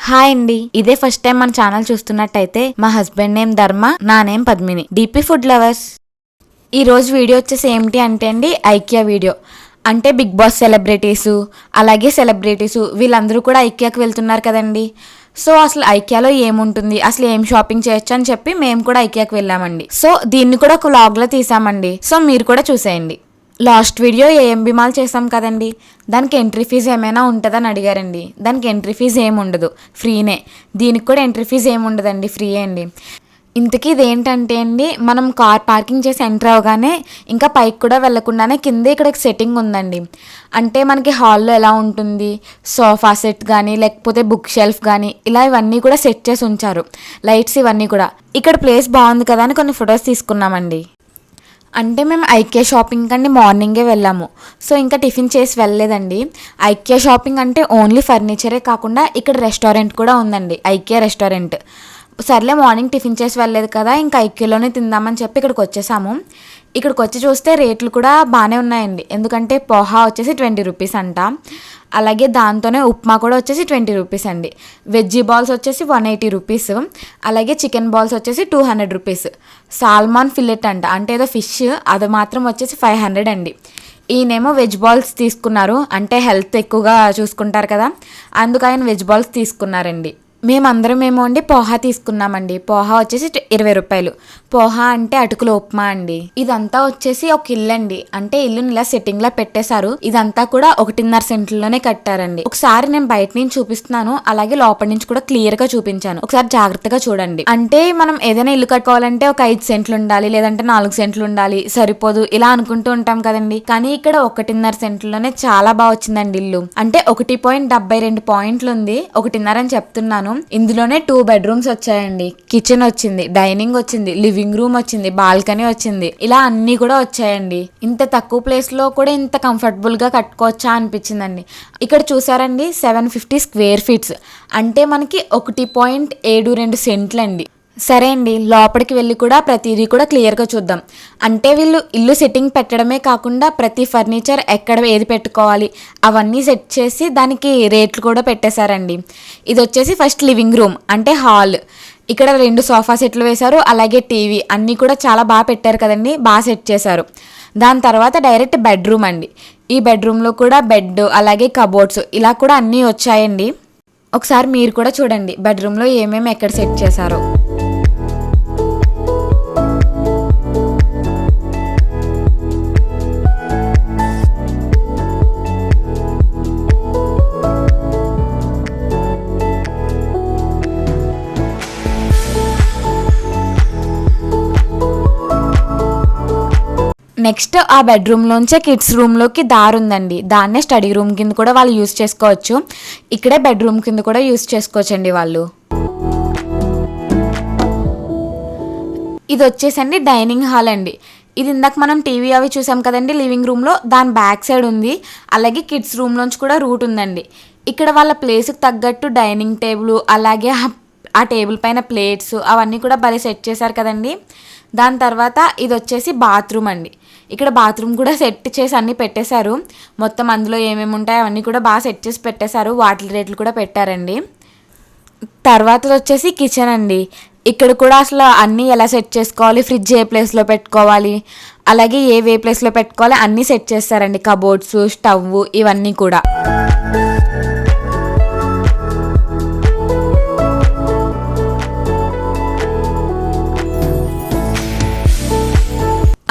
Hi అండి, ఇదే first time మన ఛానల్ చూస్తున్నట్టయితే మా హస్బెండ్ నేమ్ ధర్మ, నా name Padmini, DP food lovers. ఈ రోజు వీడియో వచ్చేసి ఏమిటి అంటే అండి, ఐకియా వీడియో. అంటే బిగ్ బాస్ సెలబ్రిటీసు వీళ్ళందరూ కూడా ఐకియాకి వెళ్తున్నారు కదండి. సో అసలు ఐకియాలో ఏముంటుంది, అసలు ఏం షాపింగ్ చేయొచ్చు అని చెప్పి మేము కూడా ఐకియాకి వెళ్ళామండి. సో దీన్ని కూడా ఒక వ్లాగ్లో తీసామండి. సో మీరు కూడా చూసేయండి. లాస్ట్ వీడియో ఏఎంబి మాల్ చేసాం కదండి, దానికి ఎంట్రీ ఫీజు ఏమైనా ఉంటుందని అడిగారండి. దానికి ఎంట్రీ ఫీజు ఏమి ఉండదు, ఫ్రీనే. దీనికి కూడా ఎంట్రీ ఫీజు ఏమి ఉండదండి, ఫ్రీ అండి. ఇంతకీ ఇదేంటంటే అండి, మనం కార్ పార్కింగ్ చేసి ఎంటర్ అవగానే ఇంకా పైకి కూడా వెళ్లకుండానే కింద ఇక్కడ సెట్టింగ్ ఉందండి. అంటే మనకి హాల్లో ఎలా ఉంటుంది, సోఫా సెట్ కానీ లేకపోతే బుక్ షెల్ఫ్ కానీ ఇలా ఇవన్నీ కూడా సెట్ చేసి ఉంచారు. లైట్స్ ఇవన్నీ కూడా. ఇక్కడ ప్లేస్ బాగుంది కదా అని కొన్ని ఫొటోస్ తీసుకున్నామండి. అంటే మేము ఐకియా షాపింగ్ కండి మార్నింగే వెళ్ళాము. సో ఇంకా టిఫిన్ చేసి వెళ్ళలేదండి. ఐకియా షాపింగ్ అంటే ఓన్లీ ఫర్నిచరే కాకుండా ఇక్కడ రెస్టారెంట్ కూడా ఉందండి, ఐకియా రెస్టారెంట్. సర్లే మార్నింగ్ టిఫిన్ చేసి వెళ్ళలేదు కదా, ఇంకా ఐకియాలోనే తిందామని చెప్పి ఇక్కడికి వచ్చేసాము. ఇక్కడికి వచ్చి చూస్తే రేట్లు కూడా బాగానే ఉన్నాయండి. ఎందుకంటే పోహా వచ్చేసి 20 రూపీస్ అంట. అలాగే దాంతోనే ఉప్మా కూడా వచ్చేసి 20 రూపీస్ అండి. వెజ్జీ బాల్స్ వచ్చేసి 180 రూపీస్. అలాగే చికెన్ బాల్స్ వచ్చేసి 200 రూపీస్. సాల్మాన్ ఫిల్లెట్ అంట, అంటే ఏదో ఫిష్, అది మాత్రం వచ్చేసి 500 అండి. ఈయనేమో వెజ్ బాల్స్ తీసుకున్నారు, అంటే హెల్త్ ఎక్కువగా చూసుకుంటారు కదా, అందుకు ఆయన వెజ్ బాల్స్ తీసుకున్నారండి. మేమందరం ఏమో అండి పోహా తీసుకున్నామండి. పోహా వచ్చేసి 20 రూపాయలు. పోహా అంటే అటుకుల ఉప్మా అండి. ఇదంతా వచ్చేసి ఒక ఇల్లు అండి, అంటే ఇల్లుని ఇలా సెట్టింగ్ లా పెట్టేశారు. ఇదంతా కూడా 1.5 సెంట్లలోనే కట్టారండి. ఒకసారి నేను బయట నుంచి చూపిస్తున్నాను, అలాగే లోపల నుంచి కూడా క్లియర్ గా చూపించాను, ఒకసారి జాగ్రత్తగా చూడండి. అంటే మనం ఏదైనా ఇల్లు కట్టుకోవాలంటే ఒక 5 సెంట్లు ఉండాలి, లేదంటే 4 సెంట్లు ఉండాలి, సరిపోదు ఇలా అనుకుంటూ ఉంటాం కదండి. కానీ ఇక్కడ 1.5 సెంట్లలోనే చాలా బాగా వచ్చిందండి ఇల్లు. అంటే 1.72 పాయింట్లు ఉంది, 1.5 అని చెప్తున్నాను. ఇందులోనే 2 బెడ్రూమ్స్ వచ్చాయండి, కిచెన్ వచ్చింది, డైనింగ్ వచ్చింది, లివింగ్ రూమ్ వచ్చింది, బాల్కనీ వచ్చింది, ఇలా అన్ని కూడా వచ్చాయండి. ఇంత తక్కువ ప్లేస్ లో కూడా ఇంత కంఫర్టబుల్ గా కట్టుకోవచ్చా అనిపించిందండి. ఇక్కడ చూసారండి 750 స్క్వేర్ ఫీట్స్, అంటే మనకి 1.72 సెంట్లు అండి. సరే అండి, లోపలికి వెళ్ళి కూడా ప్రతిదీ కూడా క్లియర్గా చూద్దాం. అంటే వీళ్ళు ఇల్లు సెట్టింగ్ పెట్టడమే కాకుండా ప్రతి ఫర్నిచర్ ఎక్కడ ఏది పెట్టుకోవాలి అవన్నీ సెట్ చేసి దానికి రేట్లు కూడా పెట్టేశారండి. ఇది వచ్చేసి ఫస్ట్ లివింగ్ రూమ్, అంటే హాల్. ఇక్కడ 2 సోఫా సెట్లు వేశారు, అలాగే టీవీ అన్నీ కూడా చాలా బాగా పెట్టారు కదండి, బాగా సెట్ చేశారు. దాని తర్వాత డైరెక్ట్ బెడ్రూమ్ అండి. ఈ బెడ్రూమ్లో కూడా బెడ్, అలాగే కబోర్డ్స్ ఇలా కూడా అన్నీ వచ్చాయండి. ఒకసారి మీరు కూడా చూడండి బెడ్రూమ్లో ఏమేమి ఎక్కడ సెట్ చేశారో. నెక్స్ట్ ఆ బెడ్రూమ్లోంచే కిడ్స్ రూమ్లోకి దారి ఉందండి. దాన్నే స్టడీ రూమ్ కింద కూడా వాళ్ళు యూస్ చేసుకోవచ్చు. ఇక్కడే బెడ్రూమ్ కింద కూడా యూస్ చేసుకోవచ్చండి వాళ్ళు. ఇది వచ్చేసండి డైనింగ్ హాల్ అండి. ఇది ఇందాక మనం టీవీ అవి చూసాం కదండి లివింగ్ రూమ్లో, దాని బ్యాక్ సైడ్ ఉంది. అలాగే కిడ్స్ రూమ్లోంచి కూడా రూట్ ఉందండి. ఇక్కడ వాళ్ళ ప్లేస్కి తగ్గట్టు డైనింగ్ టేబుల్, అలాగే ఆ టేబుల్ పైన ప్లేట్స్ అవన్నీ కూడా భలే సెట్ చేశారు కదండి. దాని తర్వాత ఇది వచ్చేసి బాత్రూమ్ అండి. ఇక్కడ బాత్రూమ్ కూడా సెట్ చేసి అన్నీ పెట్టేశారు. మొత్తం అందులో ఏమేమి ఉంటాయో అవన్నీ కూడా బాగా సెట్ చేసి పెట్టేశారు. వాటర్ రేట్లు కూడా పెట్టారండి. తర్వాత వచ్చేసి కిచెన్ అండి. ఇక్కడ కూడా అసలు అన్నీ ఎలా సెట్ చేసుకోవాలి, ఫ్రిడ్జ్ ఏ ప్లేస్లో పెట్టుకోవాలి, అలాగే ఏ ప్లేస్లో పెట్టుకోవాలి అన్నీ సెట్ చేస్తారండి. కబోర్డ్స్, స్టవ్ ఇవన్నీ కూడా.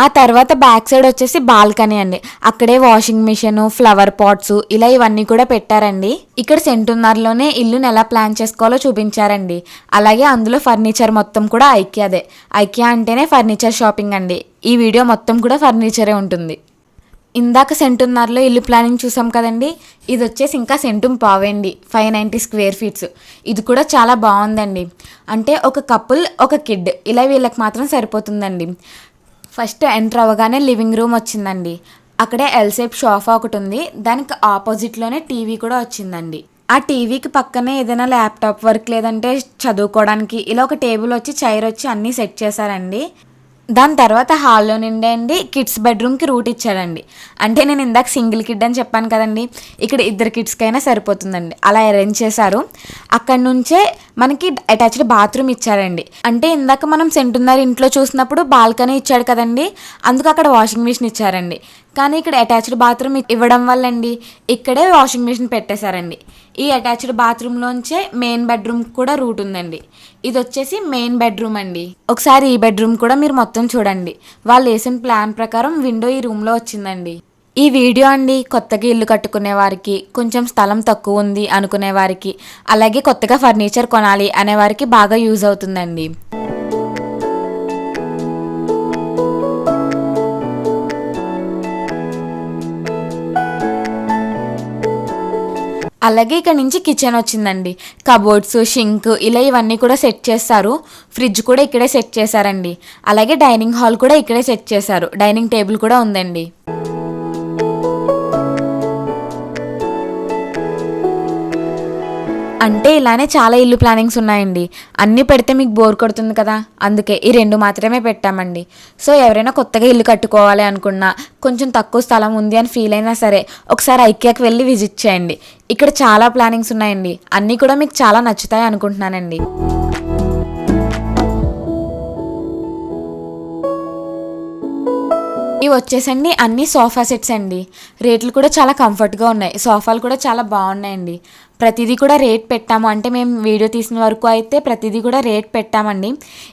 ఆ తర్వాత బ్యాక్ సైడ్ వచ్చేసి బాల్కనీ అండి. అక్కడే వాషింగ్ మిషన్, ఫ్లవర్ పాట్స్ ఇలా ఇవన్నీ కూడా పెట్టారండి. ఇక్కడ సెంటున్నరలోనే ఇల్లుని ఎలా ప్లాన్ చేసుకోవాలో చూపించారండి. అలాగే అందులో ఫర్నిచర్ మొత్తం కూడా ఐకియాదే. ఐకియా అంటేనే ఫర్నిచర్ షాపింగ్ అండి. ఈ వీడియో మొత్తం కూడా ఫర్నిచరే ఉంటుంది. ఇందాక సెంటున్నరలో ఇల్లు ప్లానింగ్ చూసాం కదండి, ఇది వచ్చేసి ఇంకా సెంటుం పావేండి, 590 స్క్వేర్ ఫీట్స్. ఇది కూడా చాలా బాగుందండి. అంటే ఒక కపుల్, ఒక కిడ్ ఇలా వీళ్ళకి మాత్రం సరిపోతుందండి. ఫస్ట్ ఎంటర్ అవ్వగానే లివింగ్ రూమ్ వచ్చిందండి. అక్కడే ఎల్సేప్ సోఫా ఒకటి ఉంది, దానికి ఆపోజిట్లోనే టీవీ కూడా వచ్చిందండి. ఆ టీవీకి పక్కనే ఏదైనా ల్యాప్టాప్ వర్క్ లేదంటే చదువుకోవడానికి ఇలా ఒక టేబుల్ వచ్చి, చైర్ వచ్చి అన్నీ సెట్ చేశారండి. దాని తర్వాత హాల్లో నిండే అండి కిడ్స్ బెడ్రూమ్కి రూట్ ఇచ్చాడండి. అంటే నేను ఇందాక సింగిల్ కిడ్ అని చెప్పాను కదండి, ఇక్కడ ఇద్దరు కిడ్స్కైనా సరిపోతుందండి, అలా అరేంజ్ చేశారు. అక్కడ నుంచే మనకి అటాచ్డ్ బాత్రూమ్ ఇచ్చారండి. అంటే ఇందాక మనం సెంటున్నర ఇంట్లో చూసినప్పుడు బాల్కనీ ఇచ్చాడు కదండి, అందుకు అక్కడ వాషింగ్ మిషన్ ఇచ్చారండి. కానీ ఇక్కడ అటాచ్డ్ బాత్రూమ్ ఇవ్వడం వల్ల అండి ఇక్కడే వాషింగ్ మిషన్ పెట్టేశారండి. ఈ అటాచ్డ్ బాత్రూంలోంచే మెయిన్ బెడ్రూమ్ కూడా రూట్ ఉందండి. ఇది వచ్చేసి మెయిన్ బెడ్రూమ్ అండి. ఒకసారి ఈ బెడ్రూమ్ కూడా మీరు మొత్తం చూడండి. వాళ్ళు వేసిన ప్లాన్ ప్రకారం విండో ఈ రూమ్లో వచ్చిందండి. ఈ వీడియో అండి కొత్తగా ఇల్లు కట్టుకునే వారికి, కొంచెం స్థలం తక్కువ ఉంది అనుకునే వారికి, అలాగే కొత్తగా ఫర్నిచర్ కొనాలి అనే వారికి బాగా యూజ్ అవుతుందండి. అలాగే ఇక్కడ నుంచి కిచెన్ వచ్చిందండి. కబోర్డ్స్, షింక్ ఇలా ఇవన్నీ కూడా సెట్ చేస్తారు. ఫ్రిడ్జ్ కూడా ఇక్కడే సెట్ చేశారండి. అలాగే డైనింగ్ హాల్ కూడా ఇక్కడే సెట్ చేశారు. డైనింగ్ టేబుల్ కూడా ఉందండి. అంటే ఇలానే చాలా ఇల్లు ప్లానింగ్స్ ఉన్నాయండి. అన్నీ పెడితే మీకు బోర్ కొడుతుంది కదా, అందుకే ఈ 2 మాత్రమే పెట్టామండి. సో ఎవరైనా కొత్తగా ఇల్లు కట్టుకోవాలి అనుకున్నా, కొంచెం తక్కువ స్థలం ఉంది అని ఫీల్ అయినా సరే ఒకసారి ఐకియాకి వెళ్ళి విజిట్ చేయండి. ఇక్కడ చాలా ప్లానింగ్స్ ఉన్నాయండి. అన్నీ కూడా మీకు చాలా నచ్చుతాయి అనుకుంటున్నానండి. ఇవి వచ్చేసండి అన్ని సోఫా సెట్స్ అండి. రేట్లు కూడా చాలా కంఫర్ట్గా ఉన్నాయి. సోఫాలు కూడా చాలా బాగున్నాయండి. ప్రతిదీ కూడా రేట్ పెట్టాము. అంటే మేము వీడియో తీసిన వరకు అయితే ప్రతిదీ కూడా రేట్ పెట్టామండి.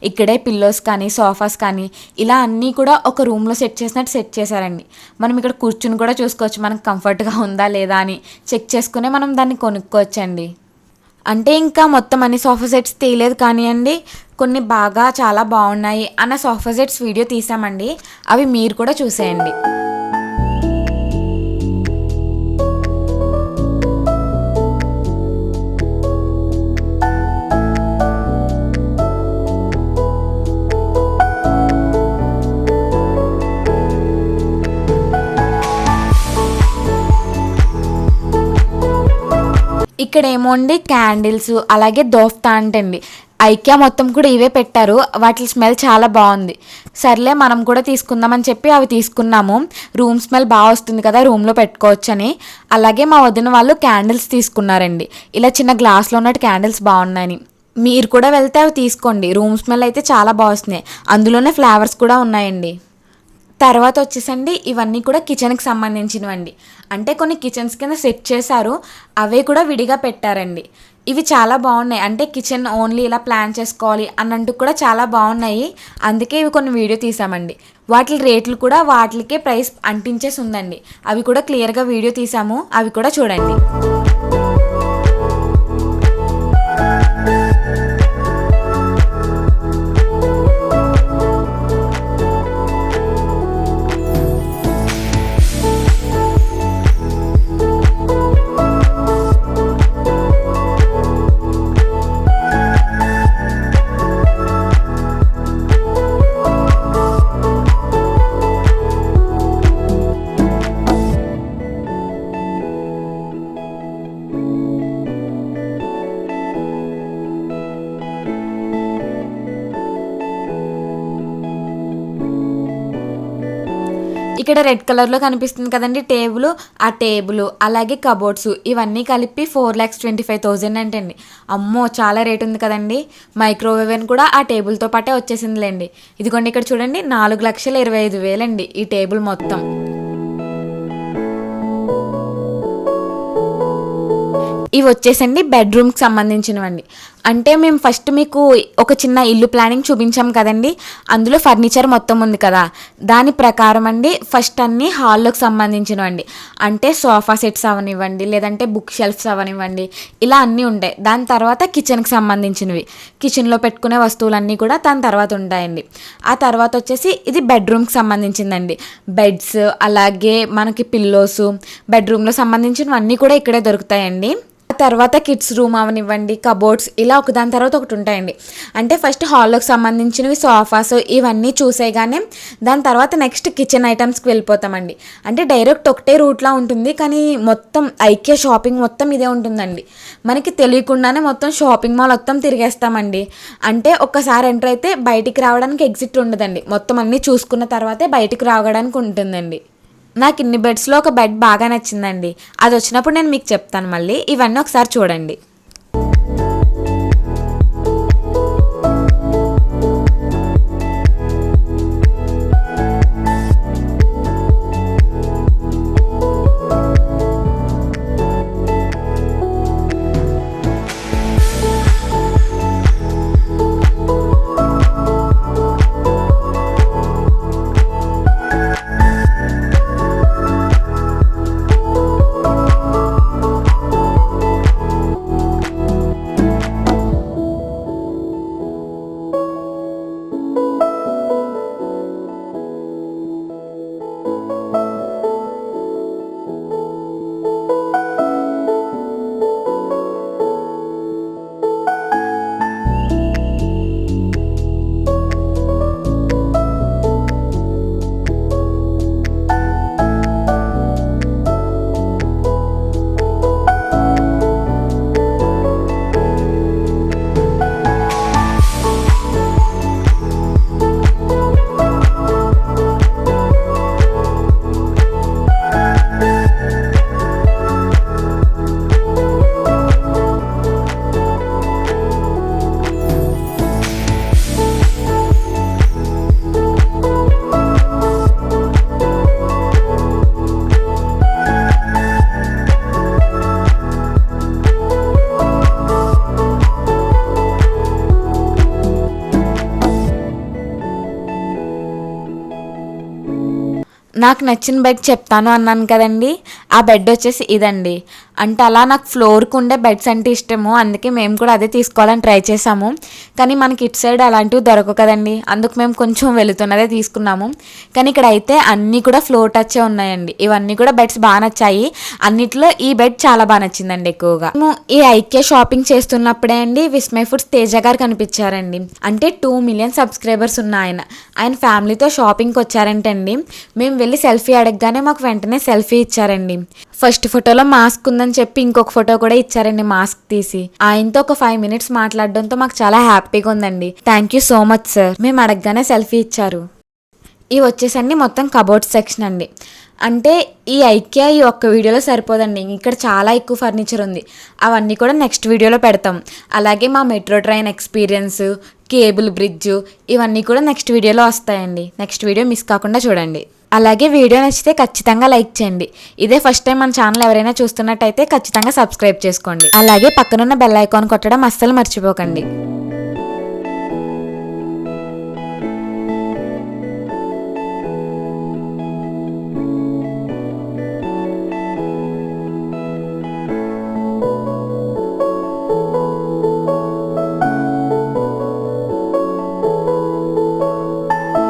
ఇక్కడే పిల్లోస్ కానీ సోఫాస్ కానీ ఇలా అన్నీ కూడా ఒక రూమ్లో సెట్ చేసినట్టు సెట్ చేశారండి. మనం ఇక్కడ కూర్చుని కూడా చూసుకోవచ్చు, మనకు కంఫర్ట్గా ఉందా లేదా అని చెక్ చేసుకునే మనం దాన్ని కొనుక్కోవచ్చండి. అంటే ఇంకా మొత్తం అన్ని సోఫా సెట్స్ తీయలేదు కానివ్వండి, కొన్ని బాగా చాలా బాగున్నాయి అన్న సోఫా సెట్స్ వీడియో తీసామండి. అవి మీరు కూడా చూసేయండి. ఇక్కడ ఏమో అండి క్యాండిల్స్, అలాగే దోఫ్తా అంటండి. ఐకియా మొత్తం కూడా ఇవే పెట్టారు. వాటి స్మెల్ చాలా బాగుంది. సర్లే మనం కూడా తీసుకుందామని చెప్పి అవి తీసుకున్నాము. రూమ్ స్మెల్ బాగా వస్తుంది కదా, రూమ్లో పెట్టుకోవచ్చని. అలాగే మా వదిన వాళ్ళు క్యాండిల్స్ తీసుకున్నారండి. ఇలా చిన్న గ్లాస్లో ఉన్నట్టు క్యాండిల్స్ బాగున్నాయని. మీరు కూడా వెళ్తే అవి తీసుకోండి. రూమ్ స్మెల్ అయితే చాలా బాగా వస్తున్నాయి. అందులోనే ఫ్లేవర్స్ కూడా ఉన్నాయండి. తర్వాత వచ్చేసండి ఇవన్నీ కూడా కిచెన్కి సంబంధించినవండి. అంటే కొన్ని కిచెన్స్ కింద సెట్ చేశారు, అవే కూడా విడిగా పెట్టారండి. ఇవి చాలా బాగున్నాయి. అంటే కిచెన్ ఓన్లీ ఇలా ప్లాన్ చేసుకోవాలి అన్నట్టు కూడా చాలా బాగున్నాయి. అందుకే ఇవి కొన్ని వీడియో తీసామండి. వాటి రేట్లు కూడా వాటికే ప్రైస్ అంటించేసి ఉందండి. అవి కూడా క్లియర్గా వీడియో తీసాము, అవి కూడా చూడండి. ఇక్కడ రెడ్ కలర్లో కనిపిస్తుంది కదండి టేబుల్, ఆ టేబుల్ అలాగే కబోర్డ్స్ ఇవన్నీ కలిపి 4,25,000 అంటండి. అమ్మో చాలా రేట్ ఉంది కదండి. మైక్రోవేవ్ అని కూడా ఆ టేబుల్తో పాటే వచ్చేసిందిలేండి. ఇదిగోండి ఇక్కడ చూడండి 4,25,000 అండి ఈ టేబుల్ మొత్తం. ఇవి వచ్చేసండి బెడ్రూమ్కి సంబంధించినవండి. అంటే మేము ఫస్ట్ మీకు ఒక చిన్న ఇల్లు ప్లానింగ్ చూపించాం కదండి, అందులో ఫర్నిచర్ మొత్తం ఉంది కదా, దాని ప్రకారం అండి ఫస్ట్ అన్నీ హాల్లోకి సంబంధించినవండి. అంటే సోఫా సెట్స్ అవనివ్వండి, లేదంటే బుక్ షెల్ఫ్స్ అవనివ్వండి, ఇలా అన్నీ ఉంటాయి. దాని తర్వాత కిచెన్కి సంబంధించినవి, కిచెన్లో పెట్టుకునే వస్తువులన్నీ కూడా దాని తర్వాత ఉంటాయండి. ఆ తర్వాత వచ్చేసి ఇది బెడ్రూమ్కి సంబంధించిందండి. బెడ్స్ అలాగే మనకి పిల్లోస్, బెడ్రూమ్లో సంబంధించినవన్నీ కూడా ఇక్కడే దొరుకుతాయండి. తర్వాత కిడ్స్ రూమ్ అవనివ్వండి, కబోర్డ్స్ ఇలా ఒకదాని తర్వాత ఒకటి ఉంటాయండి. అంటే ఫస్ట్ హాల్లోకి సంబంధించినవి సోఫాస్ ఇవన్నీ చూసేయగానే దాని తర్వాత నెక్స్ట్ కిచెన్ ఐటమ్స్కి వెళ్ళిపోతామండి. అంటే డైరెక్ట్ ఒకటే రూట్లో ఉంటుంది, కానీ మొత్తం ఐకియా షాపింగ్ మొత్తం ఇదే ఉంటుందండి. మనకి తెలియకుండానే మొత్తం షాపింగ్ మాల్ మొత్తం తిరిగేస్తామండి. అంటే ఒక్కసారి ఎంటర్ అయితే బయటికి రావడానికి ఎగ్జిట్ ఉండదండి. మొత్తం అన్నీ చూసుకున్న తర్వాతే బయటికి రావడానికి ఉంటుందండి. నాకు ఇన్ని బెడ్స్లో ఒక బెడ్ బాగా నచ్చిందండి. అది వచ్చినప్పుడు నేను మీకు చెప్తాను మళ్ళీ. ఇవన్నీ ఒకసారి చూడండి. నాకు నచ్చిన బెడ్ చెప్తాను అన్నాను కదండి. ఆ బెడ్ వచ్చేసి ఇదండి. అంటే అలా నాకు ఫ్లోర్కి ఉండే బెడ్స్ అంటే ఇష్టము, అందుకే మేము కూడా అదే తీసుకోవాలని ట్రై చేసాము. కానీ మనకి ఇటు సైడ్ అలాంటివి దొరకవు కదండి, అందుకు మేము కొంచెం వెళుతున్నదే తీసుకున్నాము. కానీ ఇక్కడ అయితే అన్నీ కూడా ఫ్లోర్ టచ్చే ఉన్నాయండి. ఇవన్నీ కూడా బెడ్స్ బాగా నచ్చాయి. అన్నిట్లో ఈ బెడ్ చాలా బాగా నచ్చిందండి ఎక్కువగా. మేము ఈ ఐకియా షాపింగ్ చేస్తున్నప్పుడే అండి విస్మయ్ ఫుడ్స్ తేజ గారు కనిపించారండి. అంటే 2 మిలియన్ సబ్స్క్రైబర్స్ ఉన్న ఆయన ఫ్యామిలీతో షాపింగ్కి వచ్చారంటండి. మేము వెళ్ళి సెల్ఫీ అడగగానే మాకు వెంటనే సెల్ఫీ ఇచ్చారండి. ఫస్ట్ ఫోటోలో మాస్క్ ఉందని చెప్పి ఇంకొక ఫోటో కూడా ఇచ్చారండి మాస్క్ తీసి. ఆయనతో ఒక 5 మినిట్స్ మాట్లాడడంతో మాకు చాలా హ్యాపీగా ఉందండి. Thank you so much sir. మేము అడగగానే సెల్ఫీ ఇచ్చారు. ఇవి వచ్చేసండి మొత్తం కబోర్డ్ సెక్షన్ అండి. అంటే ఈ ఐకియా ఈ ఒక్క వీడియోలో సరిపోదండి, ఇక్కడ చాలా ఎక్కువ ఫర్నిచర్ ఉంది. అవన్నీ కూడా నెక్స్ట్ వీడియోలో పెడతాం. అలాగే మా metro train experience, cable bridge ఇవన్నీ కూడా నెక్స్ట్ వీడియోలో వస్తాయండి. నెక్స్ట్ వీడియో మిస్ కాకుండా చూడండి. అలాగే వీడియో నచ్చితే ఖచ్చితంగా లైక్ చేయండి. ఇదే ఫస్ట్ టైం మన ఛానల్ ఎవరైనా చూస్తున్నట్టయితే ఖచ్చితంగా సబ్స్క్రైబ్ చేసుకోండి. అలాగే పక్కనున్న బెల్ ఐకాన్ కొట్టడం అస్సలు మర్చిపోకండి.